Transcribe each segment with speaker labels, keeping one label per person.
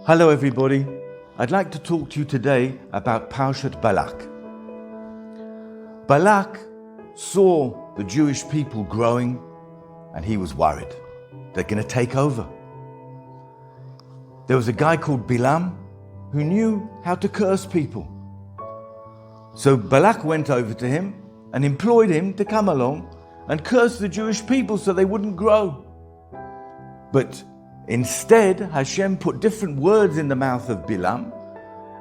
Speaker 1: Hello everybody, I'd like to talk to you today about Parashat Balak. Balak saw the Jewish people growing and he was worried. They're going to take over. There was a guy called Bilam who knew how to curse people. So Balak went over to him and employed him to come along and curse the Jewish people so they wouldn't grow. But instead, Hashem put different words in the mouth of Bilam,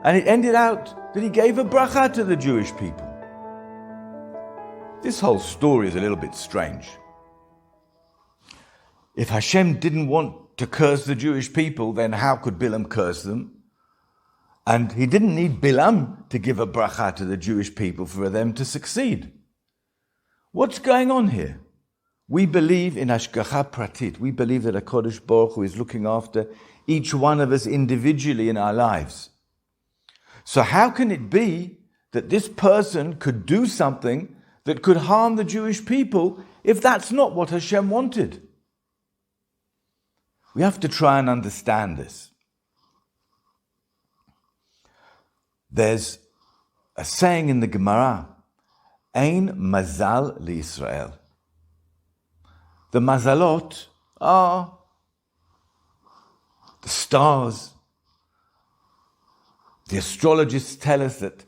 Speaker 1: and it ended out that he gave a bracha to the Jewish people. This whole story is a little bit strange. If Hashem didn't want to curse the Jewish people, then how could Bilam curse them? And he didn't need Bilam to give a bracha to the Jewish people for them to succeed. What's going on here? We believe in Hashgacha Pratit. We believe that HaKadosh Baruch Hu is looking after each one of us individually in our lives. So how can it be that this person could do something that could harm the Jewish people if that's not what Hashem wanted? We have to try and understand this. There's a saying in the Gemara, Ain Mazal L'Yisrael. The mazalot are the stars. The astrologists tell us that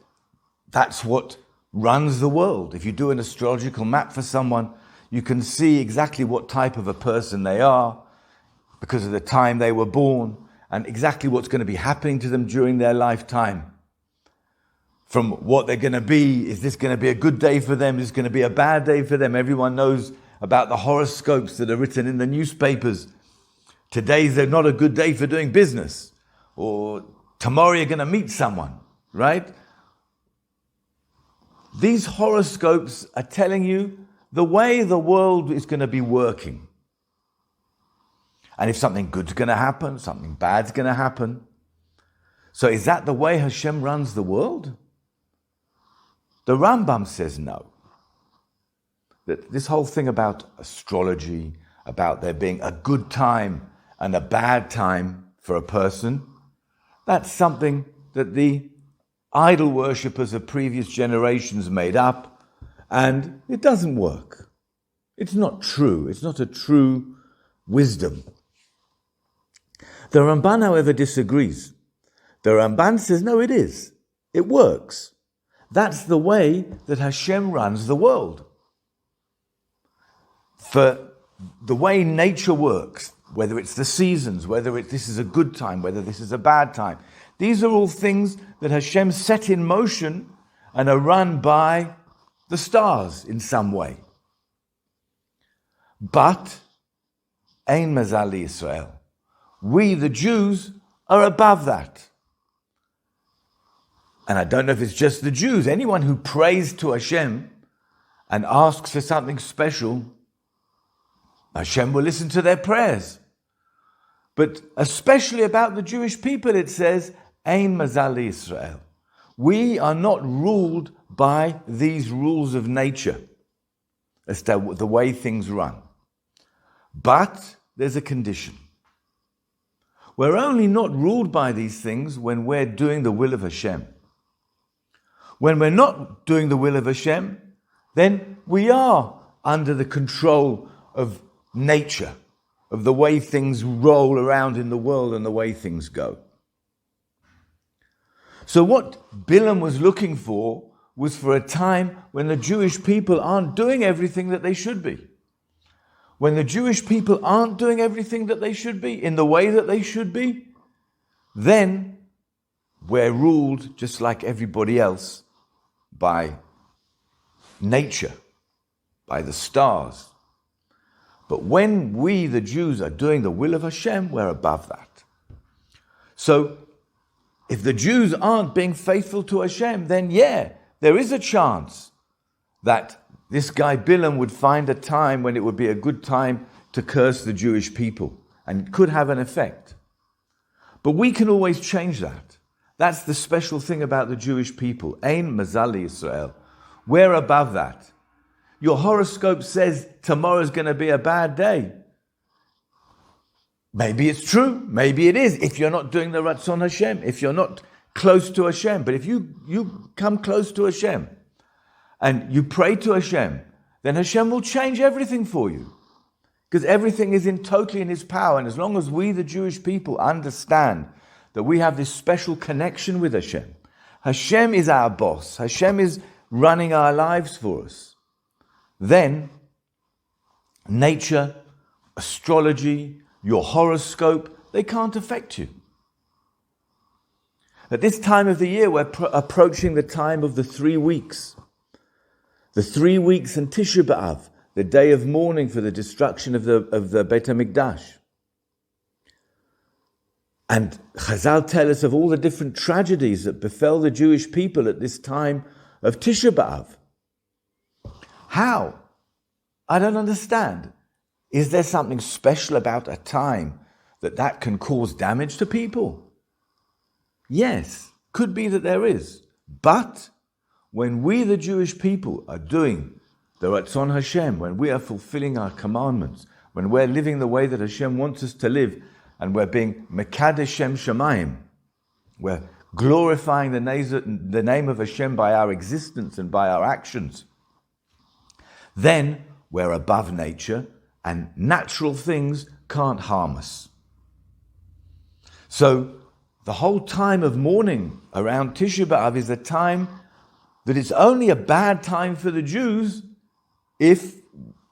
Speaker 1: that's what runs the world. If you do an astrological map for someone, you can see exactly what type of a person they are because of the time they were born and exactly what's going to be happening to them during their lifetime. From what they're going to be, is this going to be a good day for them? Is this going to be a bad day for them? Everyone knows about the horoscopes that are written in the newspapers. Today's not a good day for doing business. Or tomorrow you're going to meet someone, right? These horoscopes are telling you the way the world is going to be working. And if something good's going to happen, something bad's going to happen. So is that the way Hashem runs the world? The Rambam says no. That this whole thing about astrology, about there being a good time and a bad time for a person, that's something that the idol worshippers of previous generations made up, and it doesn't work. It's not true. It's not a true wisdom. The Ramban, however, disagrees. The Ramban says, no, it is. It works. That's the way that Hashem runs the world. For the way nature works, whether it's the seasons, whether this is a good time, whether this is a bad time, these are all things that Hashem set in motion and are run by the stars in some way. But, Ain Mazal L'Yisrael, we the Jews are above that. And I don't know if it's just the Jews. Anyone who prays to Hashem and asks for something special, Hashem will listen to their prayers. But especially about the Jewish people, it says, Ain Mazal L'Yisrael. We are not ruled by these rules of nature as to the way things run. But there's a condition. We're only not ruled by these things when we're doing the will of Hashem. When we're not doing the will of Hashem, then we are under the control of nature, of the way things roll around in the world and the way things go. So what Bilam was looking for was for a time when the Jewish people aren't doing everything that they should be. When the Jewish people aren't doing everything that they should be, in the way that they should be, then we're ruled just like everybody else by nature, by the stars. But when we, the Jews, are doing the will of Hashem, we're above that. So, if the Jews aren't being faithful to Hashem, then there is a chance that this guy Bilam would find a time when it would be a good time to curse the Jewish people, and it could have an effect. But we can always change that. That's the special thing about the Jewish people. Ain Mazal L'Yisrael. We're above that. Your horoscope says tomorrow's going to be a bad day. Maybe it's true. Maybe it is. If you're not doing the Ratzon Hashem, if you're not close to Hashem. But if you come close to Hashem and you pray to Hashem, then Hashem will change everything for you. Because everything is totally in His power. And as long as we, the Jewish people, understand that we have this special connection with Hashem, Hashem is our boss, Hashem is running our lives for us, then nature, astrology, your horoscope, they can't affect you. At this time of the year, we're approaching the time of the 3 weeks. The 3 weeks in Tisha B'Av, the day of mourning for the destruction of the Beit HaMikdash. And Chazal tell us of all the different tragedies that befell the Jewish people at this time of Tisha B'Av. How? I don't understand. Is there something special about a time that can cause damage to people? Yes, could be that there is. But when we, the Jewish people, are doing the Ratzon Hashem, when we are fulfilling our commandments, when we're living the way that Hashem wants us to live, and we're being Mekadesh Shem Shamayim, we're glorifying the name of Hashem by our existence and by our actions, then we're above nature, and natural things can't harm us. So the whole time of mourning around Tisha B'Av is a time that it's only a bad time for the Jews if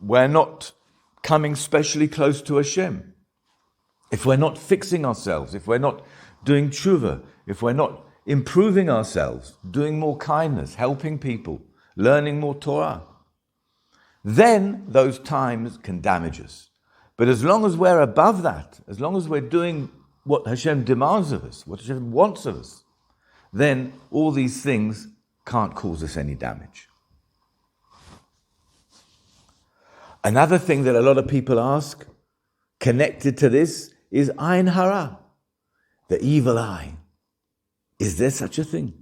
Speaker 1: we're not coming specially close to Hashem, if we're not fixing ourselves, if we're not doing tshuva, if we're not improving ourselves, doing more kindness, helping people, learning more Torah, then those times can damage us. But as long as we're above that, as long as we're doing what Hashem demands of us, what Hashem wants of us, then all these things can't cause us any damage. Another thing that a lot of people ask, connected to this, is Ain Hara, the evil eye. Is there such a thing?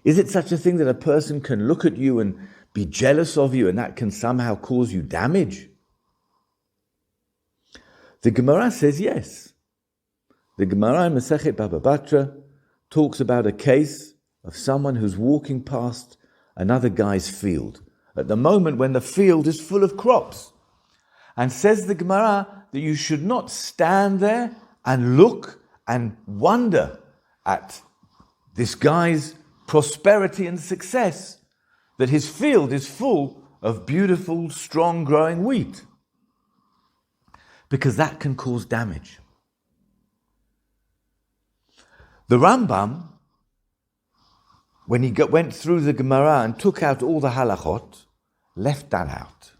Speaker 1: Is it such a thing that a person can look at you and be jealous of you and that can somehow cause you damage? The Gemara says yes. The Gemara in Masechet Baba Batra talks about a case of someone who's walking past another guy's field at the moment when the field is full of crops. And says the Gemara that you should not stand there and look and wonder at this guy's prosperity and success, that his field is full of beautiful, strong growing wheat, because that can cause damage. The Rambam, when he went through the Gemara and took out all the halachot, left that out.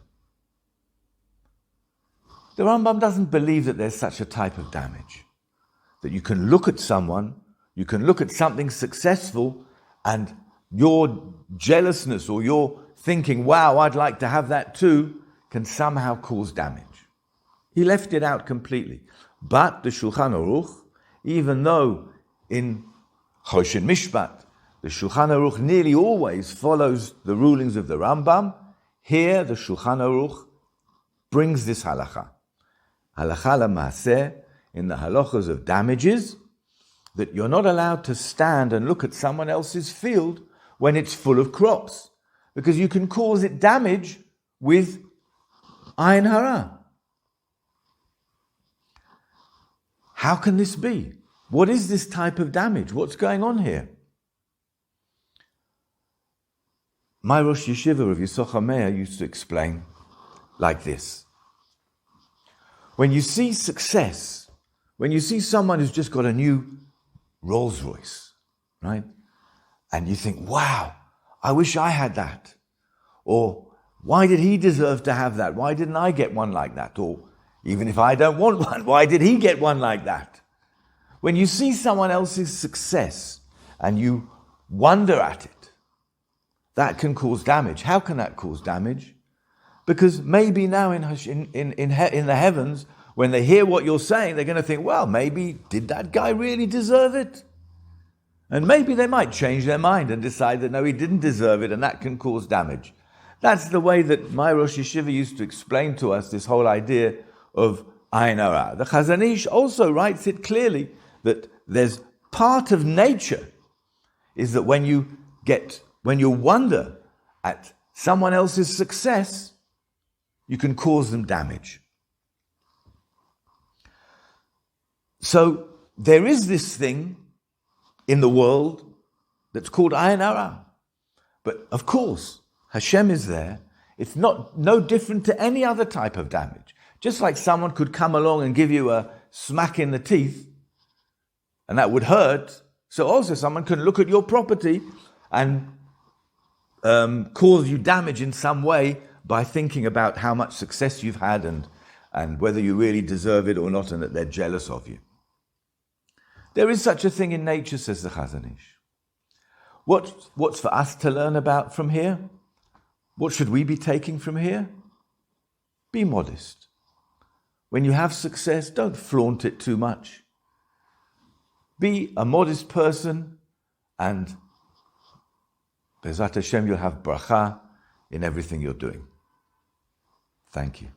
Speaker 1: The Rambam doesn't believe that there's such a type of damage, that you can look at someone, you can look at something successful, and your jealousness or your thinking, wow, I'd like to have that too, can somehow cause damage. He left it out completely. But the Shulchan Aruch, even though in Choshen Mishpat, the Shulchan Aruch nearly always follows the rulings of the Rambam, here the Shulchan Aruch brings this halacha. Halacha l'maaseh, in the halachas of damages, that you're not allowed to stand and look at someone else's field when it's full of crops, because you can cause it damage with Ain Hara. How can this be? What is this type of damage? What's going on here? My Rosh Yeshiva of Yisocha Meir used to explain like this. When you see success, when you see someone who's just got a new Rolls Royce, right? And you think, wow, I wish I had that. Or, why did he deserve to have that? Why didn't I get one like that? Or, even if I don't want one, why did he get one like that? When you see someone else's success and you wonder at it, that can cause damage. How can that cause damage? Because maybe now in the heavens, when they hear what you're saying, they're going to think, well, maybe did that guy really deserve it? And maybe they might change their mind and decide that no, he didn't deserve it, and that can cause damage. That's the way that my Rosh Yeshiva used to explain to us this whole idea of Ain Hara. The Chazon Ish also writes it clearly that there's part of nature is that when you wonder at someone else's success, you can cause them damage. So there is this thing in the world that's called Ain Hara. But of course, Hashem is there. It's no different to any other type of damage. Just like someone could come along and give you a smack in the teeth, and that would hurt, so also someone can look at your property and cause you damage in some way by thinking about how much success you've had and whether you really deserve it or not, and that they're jealous of you. There is such a thing in nature, says the Chazon Ish. What's for us to learn about from here? What should we be taking from here? Be modest. When you have success, don't flaunt it too much. Be a modest person, and Be'ezrat Hashem, you'll have bracha in everything you're doing. Thank you.